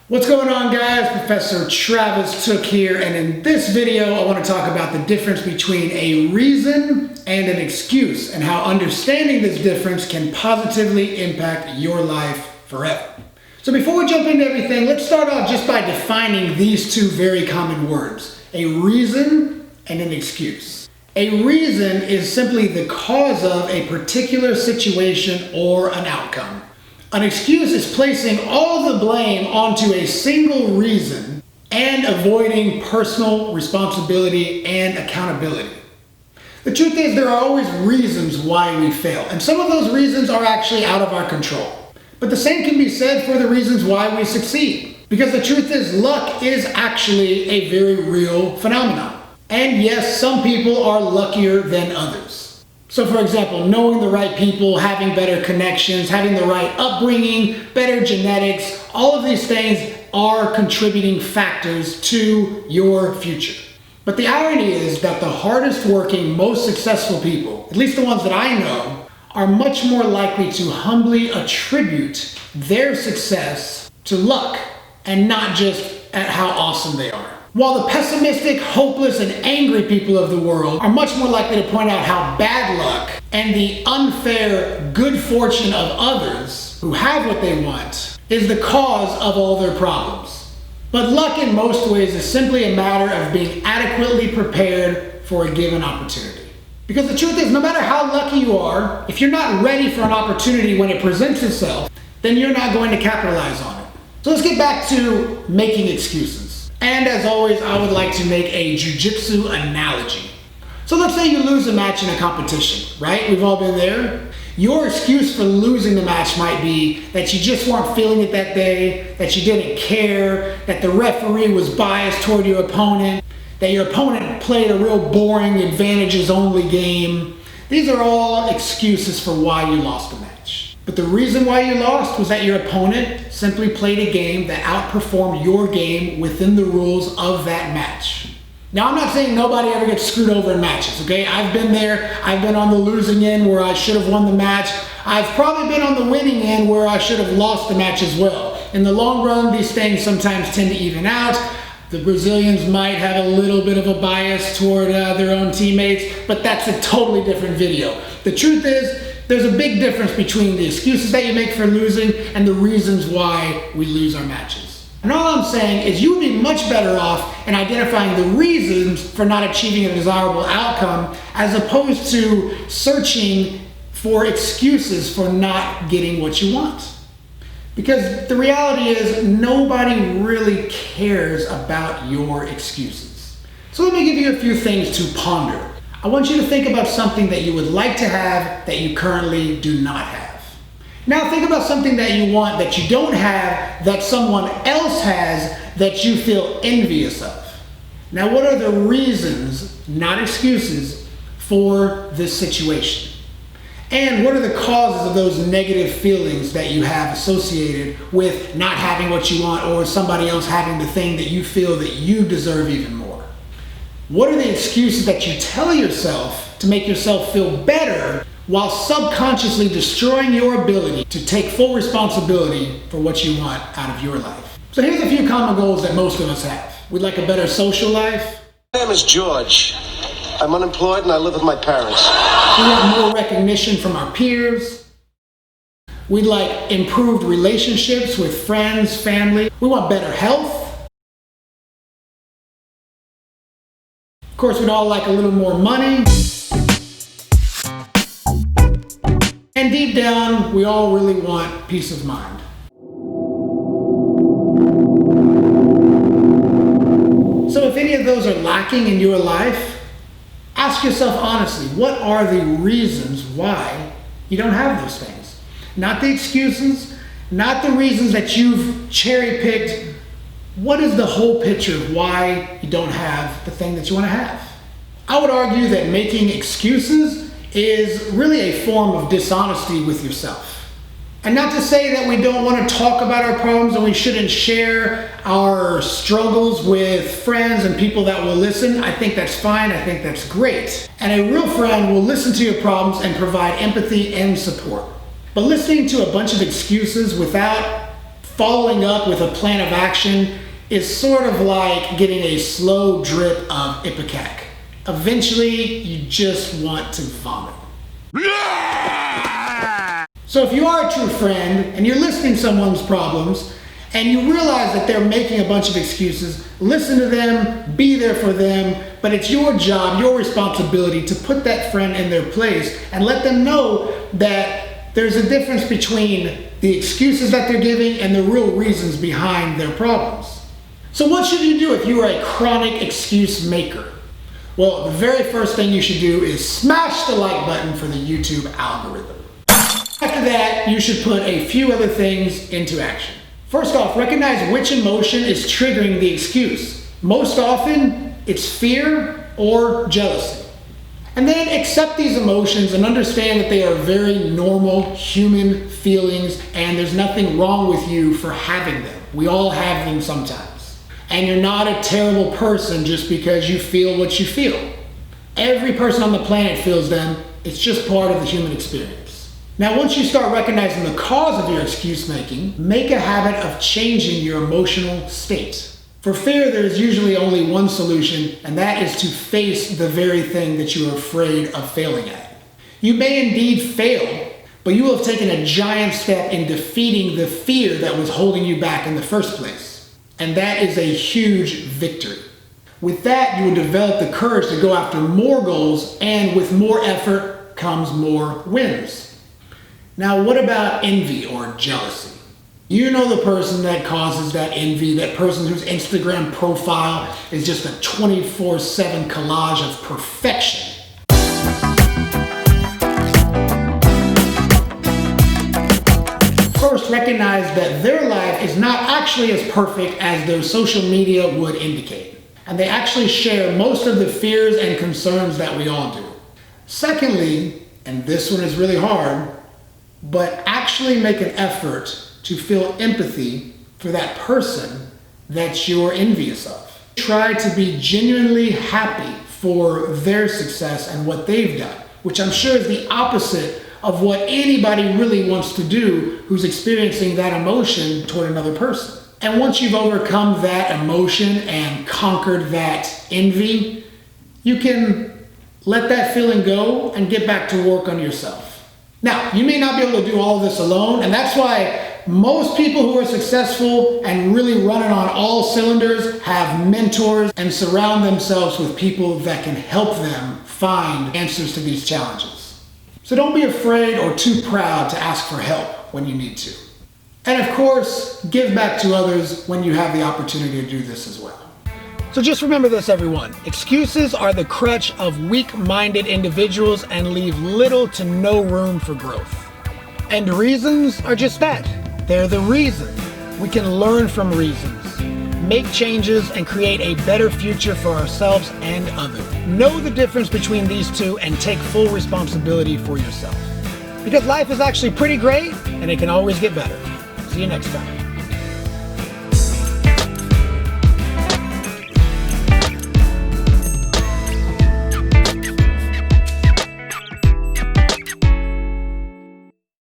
What's going on, guys? Professor Travis Tooke here, and in this video I want to talk about the difference between a reason and an excuse and how understanding this difference can positively impact your life forever. So before we jump into everything, let's start off just by defining these two very common words: a reason and an excuse. A reason is simply the cause of a particular situation or an outcome. An excuse is placing all the blame onto a single reason and avoiding personal responsibility and accountability. The truth is, there are always reasons why we fail, and some of those reasons are actually out of our control. But the same can be said for the reasons why we succeed. Because the truth is, luck is actually a very real phenomenon. And yes, some people are luckier than others. So for example, knowing the right people, having better connections, having the right upbringing, better genetics, all of these things are contributing factors to your future. But the irony is that the hardest working, most successful people, at least the ones that I know, are much more likely to humbly attribute their success to luck and not just at how awesome they are. While the pessimistic, hopeless, and angry people of the world are much more likely to point out how bad luck and the unfair good fortune of others who have what they want is the cause of all their problems. But luck in most ways is simply a matter of being adequately prepared for a given opportunity. Because the truth is, no matter how lucky you are, if you're not ready for an opportunity when it presents itself, then you're not going to capitalize on it. So let's get back to making excuses. And as always, I would like to make a jiu-jitsu analogy. So let's say you lose a match in a competition, right? We've all been there. Your excuse for losing the match might be that you just weren't feeling it that day, that you didn't care, that the referee was biased toward your opponent, that your opponent played a real boring advantages-only game. These are all excuses for why you lost the match. But the reason why you lost was that your opponent simply played a game that outperformed your game within the rules of that match. Now, I'm not saying nobody ever gets screwed over in matches, okay? I've been there. I've been on the losing end where I should have won the match. I've probably been on the winning end where I should have lost the match as well. In the long run, these things sometimes tend to even out. The Brazilians might have a little bit of a bias toward their own teammates, but that's a totally different video. The truth is, there's a big difference between the excuses that you make for losing and the reasons why we lose our matches. And all I'm saying is you would be much better off in identifying the reasons for not achieving a desirable outcome as opposed to searching for excuses for not getting what you want. Because the reality is nobody really cares about your excuses. So let me give you a few things to ponder. I want you to think about something that you would like to have that you currently do not have. Now think about something that you want that you don't have that someone else has that you feel envious of. Now what are the reasons, not excuses, for this situation? And what are the causes of those negative feelings that you have associated with not having what you want or somebody else having the thing that you feel that you deserve even more? What are the excuses that you tell yourself to make yourself feel better while subconsciously destroying your ability to take full responsibility for what you want out of your life? So here's a few common goals that most of us have. We'd like a better social life. My name is George. I'm unemployed and I live with my parents. We want more recognition from our peers. We'd like improved relationships with friends, family. We want better health. Of course, we'd all like a little more money. And deep down, we all really want peace of mind. So if any of those are lacking in your life, ask yourself honestly, what are the reasons why you don't have those things? Not the excuses, not the reasons that you've cherry-picked. What is the whole picture of why you don't have the thing that you want to have? I would argue that making excuses is really a form of dishonesty with yourself. And not to say that we don't want to talk about our problems and we shouldn't share our struggles with friends and people that will listen. I think that's fine. I think that's great. And a real friend will listen to your problems and provide empathy and support. But listening to a bunch of excuses without following up with a plan of action is sort of like getting a slow drip of ipecac. Eventually, you just want to vomit. So if you are a true friend and you're listening to someone's problems and you realize that they're making a bunch of excuses, listen to them, be there for them, but it's your job, your responsibility to put that friend in their place and let them know that there's a difference between the excuses that they're giving and the real reasons behind their problems. So what should you do if you are a chronic excuse maker? Well, the very first thing you should do is smash the like button for the YouTube algorithm. After that, you should put a few other things into action. First off, recognize which emotion is triggering the excuse. Most often, it's fear or jealousy. And then accept these emotions and understand that they are very normal human feelings and there's nothing wrong with you for having them. We all have them sometimes. And you're not a terrible person just because you feel what you feel. Every person on the planet feels them. It's just part of the human experience. Now, once you start recognizing the cause of your excuse making, make a habit of changing your emotional state. For fear, there's usually only one solution, and that is to face the very thing that you are afraid of failing at. You may indeed fail, but you will have taken a giant step in defeating the fear that was holding you back in the first place. And that is a huge victory. With that, you will develop the courage to go after more goals, and with more effort comes more wins. Now, what about envy or jealousy? You know the person that causes that envy, that person whose Instagram profile is just a 24/7 collage of perfection. First, recognize that their life is not actually as perfect as their social media would indicate. And they actually share most of the fears and concerns that we all do. Secondly, and this one is really hard, but actually make an effort to feel empathy for that person that you're envious of. Try to be genuinely happy for their success and what they've done, which I'm sure is the opposite of what anybody really wants to do who's experiencing that emotion toward another person. And once you've overcome that emotion and conquered that envy, you can let that feeling go and get back to work on yourself. Now, you may not be able to do all of this alone, and that's why most people who are successful and really running on all cylinders have mentors and surround themselves with people that can help them find answers to these challenges. So don't be afraid or too proud to ask for help when you need to. And of course, give back to others when you have the opportunity to do this as well. So just remember this, everyone. Excuses are the crutch of weak-minded individuals and leave little to no room for growth. And reasons are just that. They're the reason. We can learn from reasons, make changes, and create a better future for ourselves and others. Know the difference between these two and take full responsibility for yourself. Because life is actually pretty great, and it can always get better. See you next time.